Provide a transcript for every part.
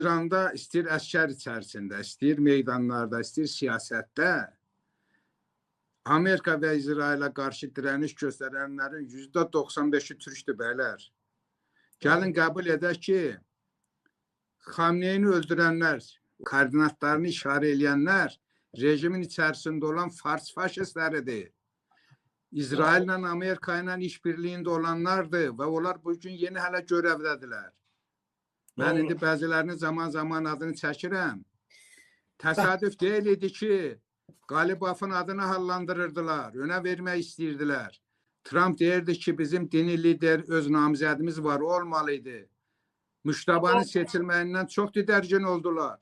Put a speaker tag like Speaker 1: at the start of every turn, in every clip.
Speaker 1: İranda istəyir əskər içərisində, istəyir meydanlarda, istəyir siyasətdə Amerika və İsrailə qarşı dirəniş göstərənlərin %95-i türkdür bəylər. Gəlin qəbul edək ki, Xamneyini öldürənlər, koordinatlarını işarə edənlər rejimin içərisində olan fars faşistləridir. İsraillə, Amerika ilə işbirliyində olanlardır və onlar bugün yeni hələ görevdədirlər. Mən indi bəzilərinin zaman-zaman adını çəkirəm. Təsadüf deyil idi ki, Qalibafın adını hallandırırdılar, önə vermək istəyirdilər. Trump deyirdi ki, bizim dini lider öz namizədimiz var, olmalıydı. Müştabanın seçilməyindən çox didərgin oldular.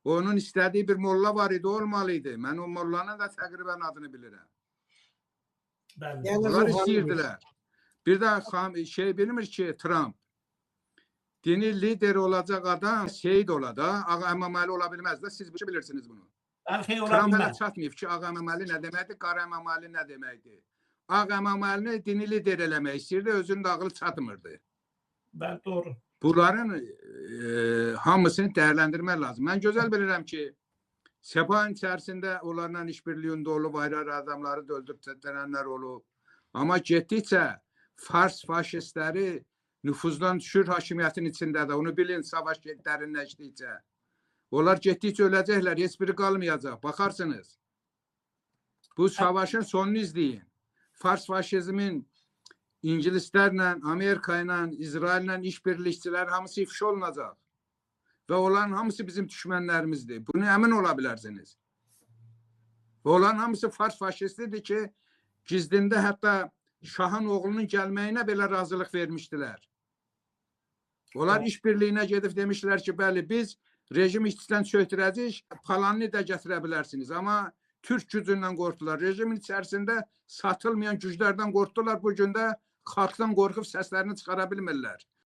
Speaker 1: Onun istədiyi bir molla var idi, olmalıydı. Mən o mollanın da təqribən adını bilirəm. Onlar istəyirdilər. Bir də şey bilmir ki, Trump, dini lider olacaq adam Seyid ola da, Ağa Əməməli ola bilməz də, siz bilirsiniz bunu. Trump hələ çatmayıb ki, Ağa Əməməli nə deməkdir, Qara Əməməli nə deməkdir. Ağa Əməməlini dini lider eləmək istəyirdi, özünün də ağlı çatmırdı.
Speaker 2: Doğru.
Speaker 1: Bunların hamısını dəyərləndirmək lazım. Mən gözəl bilirəm ki, Sepahın içərisində onlarla işbirliyində olub, ayrı adamları da öldürtənlər olub. Amma getdikcə fars faşistləri nüfuzdan düşür hakimiyyətin içində də. Onu bilin, savaş dərinləşdikcə. Onlar getdikcə öləcəklər, heç biri qalmayacaq. Baxarsınız. Bu savaşın sonunu izləyin. Fars faşizmin İngilislərlə, Amerika ilə, İsraillə işbirlikçilər hamısı ifşa olunacaq. Və onların hamısı bizim düşmənlərimizdir. Bunu əmin ola bilərsiniz. Və onların hamısı fars faşistidir ki, gizlində hətta Şahın oğlunun gəlməyinə belə razılıq vermişdilər. Onlar işbirliyinə gedib demişlər ki, bəli, biz rejim işçidən çöktürəcək, falanını da gətirə bilərsiniz. Amma Türk gücündən qorxdular. Rejimin içərisində satılmayan güclərdən qorxdular. Bu gün də xalqdan qorxub səslərini çıxara bilmirlər.